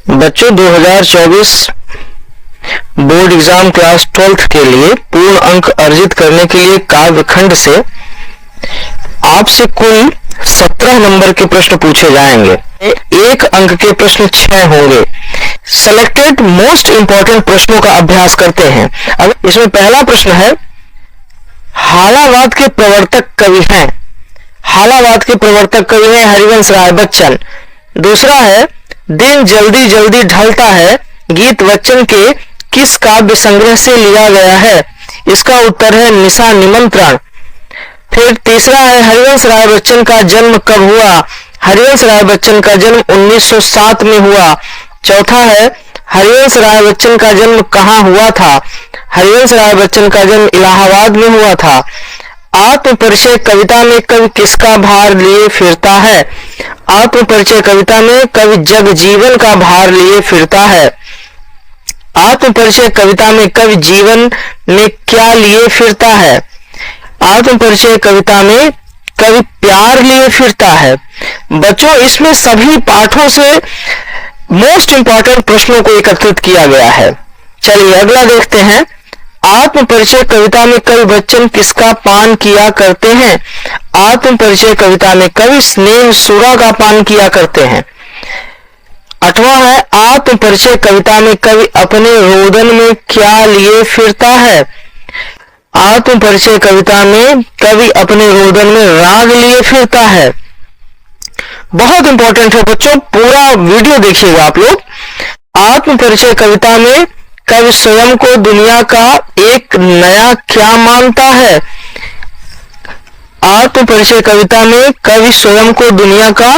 बच्चों 2024 board exam class 12th के लिए पूर्ण अंक अर्जित करने के लिए काव्यखंड से आपसे कुल 17 नंबर के प्रश्न पूछे जाएंगे। एक अंक के प्रश्न 6 होंगे। सेलेक्टेड मोस्ट इंपॉर्टेंट प्रश्नों का अभ्यास करते हैं। अब इसमें पहला प्रश्न है, हालावाद के प्रवर्तक कवि हैं। हालावाद के प्रवर्तक कवि हैं हरिवंश राय बच्चन। दूसरा है, दिन जल्दी जल्दी ढलता है गीत बच्चन के किस काव्य संग्रह से लिया गया है? इसका उत्तर है निशा निमंत्रण। फिर तीसरा है, हरिवंश राय बच्चन का जन्म कब हुआ? हरिवंश राय बच्चन का जन्म 1907 में हुआ। चौथा है, हरिवंश राय बच्चन का जन्म कहाँ हुआ था? हरिवंश राय बच्चन का जन्म इलाहाबाद में हुआ था। आत्म परिचय कविता में कवि किसका भार लिए फिरता है? आत्म परिचय कविता में कवि जगजीवन का भार लिए फिरता है। आत्म परिचय कविता में कवि जीवन में क्या लिए फिरता है? आत्म परिचय कविता में कवि प्यार लिए फिरता है। बच्चों, इसमें सभी पाठों से मोस्ट इंपॉर्टेंट प्रश्नों को एकत्रित किया गया है। चलिए अगला देखते हैं। आत्म परिचय कविता में कवि बच्चन किसका पान किया करते हैं? आत्म परिचय कविता में कवि स्नेह सुरा का पान किया करते हैं। 8वां है, आत्म परिचय कविता में कवि अपने रोदन में क्या लिए फिरता है? आत्म परिचय कविता में कवि अपने रोदन में राग लिए फिरता है। बहुत इंपॉर्टेंट है बच्चों, पूरा वीडियो देखिएगा आप लोग। आत्म परिचय कविता में कवि स्वयं को दुनिया का एक नया क्या मानता है? आत्म परिचय कविता में कवि स्वयं को दुनिया का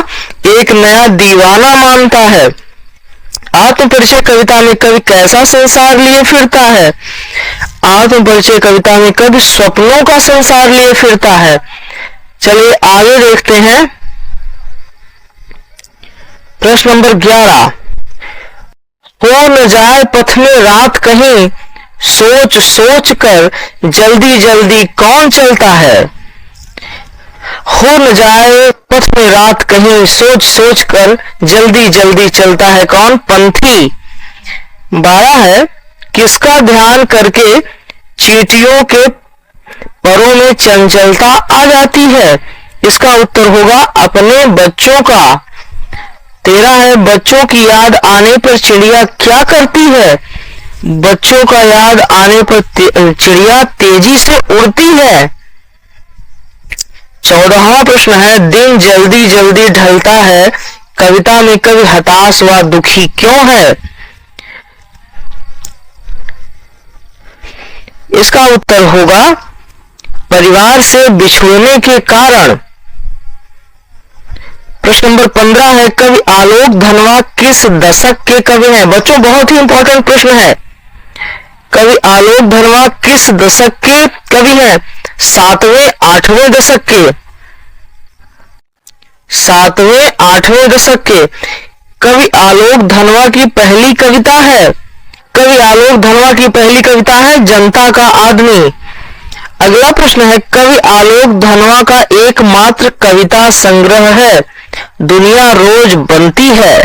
एक नया दीवाना मानता है। आत्म परिचय कविता में कवि कैसा संसार लिए फिरता है? आत्म परिचय कविता में कवि स्वप्नों का संसार लिए फिरता है। चलिए आगे देखते हैं। प्रश्न नंबर 11, हो न जाए पथ में रात कहीं सोच सोच कर जल्दी जल्दी कौन चलता है? हो न जाए पथ में रात कहीं सोच सोच कर जल्दी जल्दी चलता है कौन? पंथी। 12 है, किसका ध्यान करके चींटियों के परों में चंचलता आ जाती है? इसका उत्तर होगा अपने बच्चों का। 13 है, बच्चों की याद आने पर चिड़िया क्या करती है? बच्चों का याद आने पर चिड़िया तेजी से उड़ती है। 14वां प्रश्न है, दिन जल्दी जल्दी ढलता है कविता में कवि हताश व दुखी क्यों है? इसका उत्तर होगा परिवार से बिछुड़ने के कारण। प्रश्न नंबर 15 है, कवि आलोक धनवा किस दशक के कवि हैं? बच्चों, बहुत ही इंपॉर्टेंट प्रश्न है। कवि आलोक धनवा किस दशक के कवि हैं? 7वें 8वें दशक के। 7वें 8वें दशक के। कवि आलोक धनवा की पहली कविता है। कवि आलोक धनवा की पहली कविता है जनता का आदमी। अगला प्रश्न है, कवि आलोक धनवा का एकमात्र कविता संग्रह है दुनिया रोज बनती है।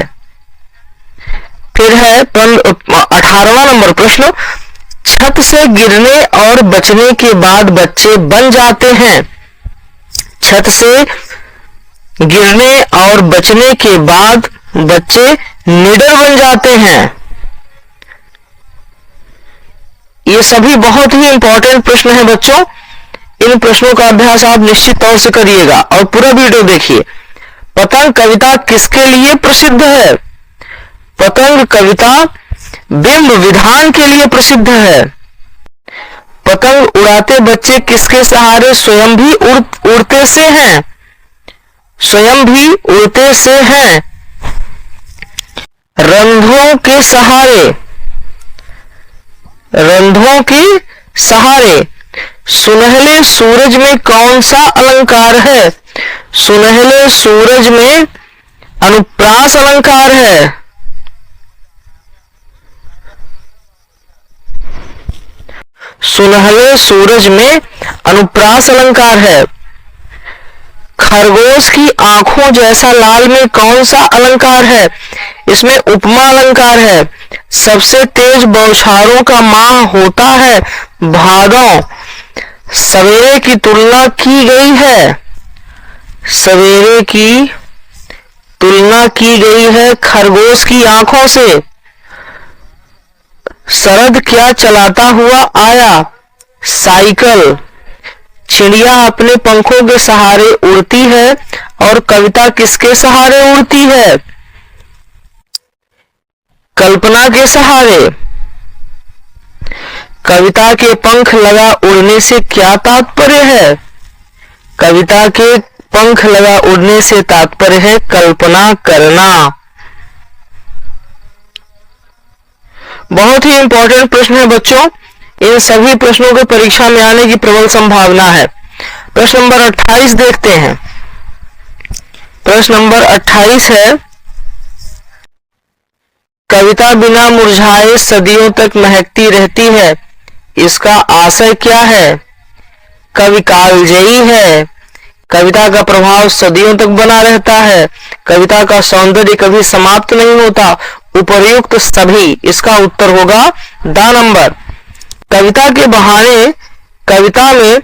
फिर है 18वां नंबर प्रश्न, छत से गिरने और बचने के बाद बच्चे बन जाते हैं। छत से गिरने और बचने के बाद बच्चे निडर बन जाते हैं। ये सभी बहुत ही इंपॉर्टेंट प्रश्न हैं बच्चों। इन प्रश्नों का अभ्यास आप निश्चित तौर से करिएगा और पूरा वीडियो देखिए। पतंग कविता किसके लिए प्रसिद्ध है? पतंग कविता बिंब विधान के लिए प्रसिद्ध है। पतंग उड़ाते बच्चे किसके सहारे स्वयं भी उड़ते से हैं? स्वयं भी उड़ते से हैं। रंध्रों के सहारे। रंध्रों के सहारे। सुनहले सूरज में कौन सा अलंकार है? सुनहले सूरज में अनुप्रास अलंकार है। सुनहले सूरज में अनुप्रास अलंकार है। खरगोश की आंखों जैसा लाल में कौन सा अलंकार है? इसमें उपमा अलंकार है। सबसे तेज बौछारों का माह होता है भादौ। सवेरे की तुलना की गई है, सवेरे की तुलना की गई है खरगोश की आंखों से। शरद क्या चलाता हुआ आया? साइकिल। चिड़िया अपने पंखों के सहारे उड़ती है और कविता किसके सहारे उड़ती है? कल्पना के सहारे। कविता के पंख लगा उड़ने से क्या तात्पर्य है? कविता के पंख लगा उड़ने से तात्पर्य है कल्पना करना। बहुत ही इंपॉर्टेंट प्रश्न है बच्चों। इन सभी प्रश्नों के परीक्षा में आने की प्रबल संभावना है। प्रश्न नंबर 28 देखते हैं। प्रश्न नंबर 28 है, कविता बिना मुरझाए सदियों तक महकती रहती है, इसका आशय क्या है? कवि कालजयी है। कविता का प्रभाव सदियों तक बना रहता है। कविता का सौंदर्य कभी समाप्त नहीं होता। उपर्युक्त सभी। इसका उत्तर होगा द नंबर। कविता के बहाने कविता में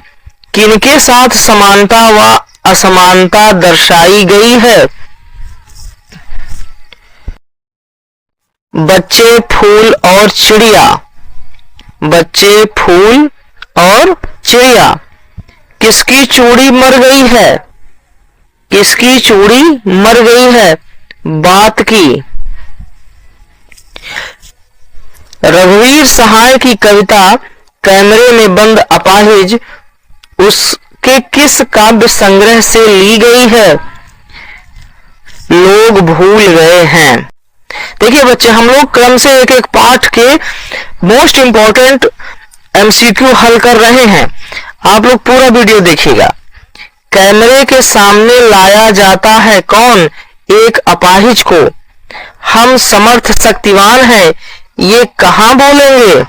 किनके साथ समानता व असमानता दर्शाई गई है? बच्चे, फूल और चिड़िया। बच्चे, फूल और चिड़िया। किसकी चूड़ी मर गई है? किसकी चूड़ी मर गई है? बात की। रघुवीर सहाय की कविता कैमरे में बंद अपाहिज उसके किस काव्य संग्रह से ली गई है? लोग भूल गए हैं। देखिए बच्चे, हम लोग क्रम से एक एक पाठ के मोस्ट इंपॉर्टेंट एमसीक्यू हल कर रहे हैं। आप लोग पूरा वीडियो देखिएगा। कैमरे के सामने लाया जाता है कौन? एक अपाहिज को। हम समर्थ शक्तिवान हैं, ये कहां बोलेंगे?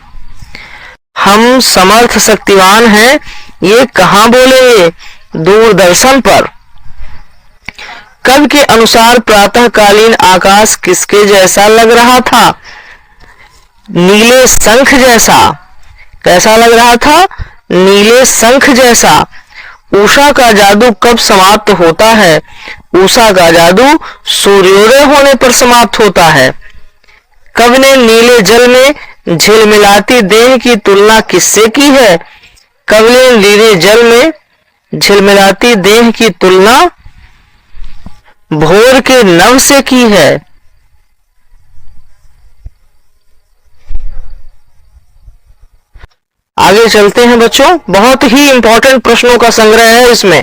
हम समर्थ शक्तिवान हैं, ये कहां बोलेंगे? दूरदर्शन पर। कवि के अनुसार प्रातःकालीन आकाश किसके जैसा लग रहा था? नीले शंख जैसा। कैसा लग रहा था? नीले शंख जैसा। उषा का जादू कब समाप्त होता है? उषा का जादू सूर्योदय होने पर समाप्त होता है। कवि ने नीले जल में झिलमिलाती देह की तुलना किससे की है? कवि ने नीले जल में झिलमिलाती देह की तुलना भोर के नभ से की है। आगे चलते हैं बच्चों। बहुत ही इंपॉर्टेंट प्रश्नों का संग्रह है इसमें।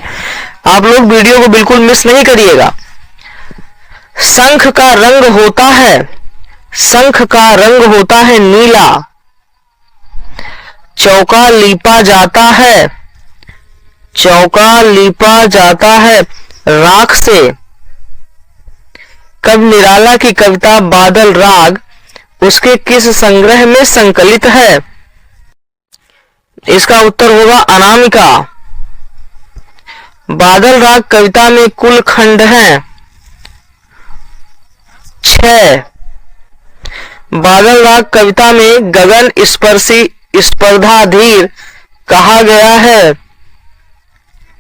आप लोग वीडियो को बिल्कुल मिस नहीं करिएगा। शंख का रंग होता है, शंख का रंग होता है नीला। चौका लीपा जाता है, चौका लीपा जाता है राख से। कवि निराला की कविता बादल राग उसके किस संग्रह में संकलित है? इसका उत्तर होगा अनामिका। बादल राग कविता में कुल खंड हैं 6। बादल राग कविता में गगन स्पर्शी स्पर्धाधीर कहा गया है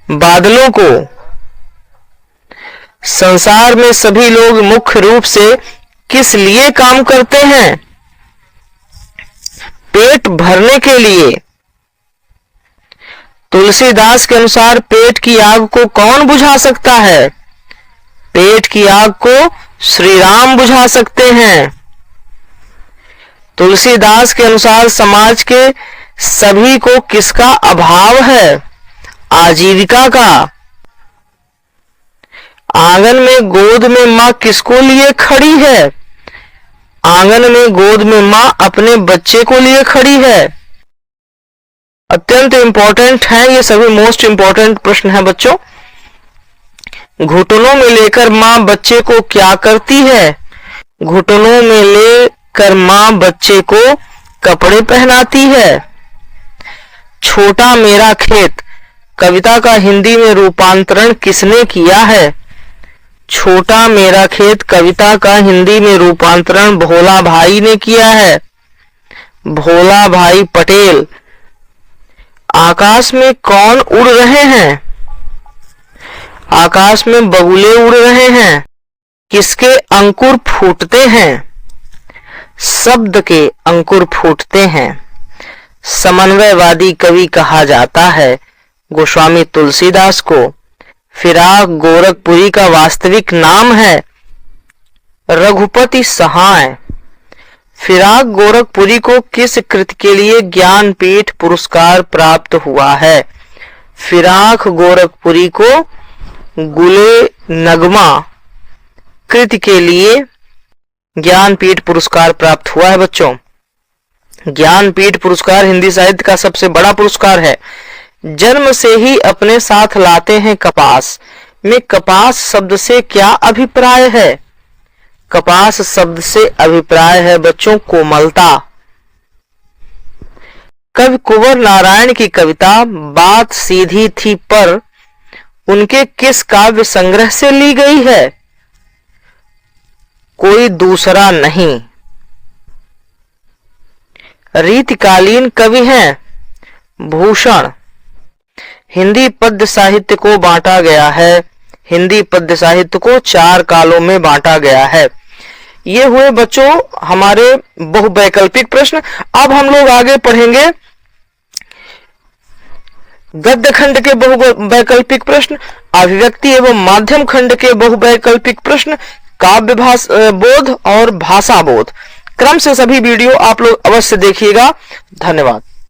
बादलों को। संसार में सभी लोग मुख्य रूप से किस लिए काम करते हैं? पेट भरने के लिए। तुलसीदास के अनुसार पेट की आग को कौन बुझा सकता है? पेट की आग को श्री राम बुझा सकते हैं। तुलसीदास के अनुसार समाज के सभी को किसका अभाव है? आजीविका का। आंगन में गोद में मां किसको लिए खड़ी है? आंगन में गोद में मां अपने बच्चे को लिए खड़ी है। अत्यंत इंपॉर्टेंट है ये सभी, मोस्ट इंपॉर्टेंट प्रश्न है बच्चों। घुटनों में लेकर मां बच्चे को क्या करती है? घुटनों में लेकर मां बच्चे को कपड़े पहनाती है। छोटा मेरा खेत कविता का हिंदी में रूपांतरण किसने किया है? छोटा मेरा खेत कविता का हिंदी में रूपांतरण भोला भाई ने किया है, भोला भाई पटेल। आकाश में कौन उड़ रहे हैं? आकाश में बगुले उड़ रहे हैं। किसके अंकुर फूटते हैं? शब्द के अंकुर फूटते हैं। समन्वयवादी कवि कहा जाता है गोस्वामी तुलसीदास को। फिराक गोरखपुरी का वास्तविक नाम है रघुपति सहाय। फिराक गोरखपुरी को किस कृति के लिए ज्ञानपीठ पुरस्कार प्राप्त हुआ है? फिराक गोरखपुरी को गुले नगमा कृति के लिए ज्ञानपीठ पुरस्कार प्राप्त हुआ है। बच्चों, ज्ञानपीठ पुरस्कार हिंदी साहित्य का सबसे बड़ा पुरस्कार है। जन्म से ही अपने साथ लाते हैं कपास में कपास शब्द से क्या अभिप्राय है? कपास शब्द से अभिप्राय है बच्चों कोमलता। कवि कुंवर नारायण की कविता बात सीधी थी पर उनके किस काव्य संग्रह से ली गई है? कोई दूसरा नहीं। रीतिकालीन कवि हैं भूषण। हिंदी पद्य साहित्य को बांटा गया है। हिंदी पद्य साहित्य को 4 कालों में बांटा गया है। ये हुए बच्चों हमारे बहुवैकल्पिक प्रश्न। अब हम लोग आगे पढ़ेंगे गद्य खंड के बहुवैकल्पिक प्रश्न, अभिव्यक्ति एवं माध्यम खंड के बहुवैकल्पिक प्रश्न, काव्य बोध और भाषा बोध। क्रम से सभी वीडियो आप लोग अवश्य देखिएगा। धन्यवाद।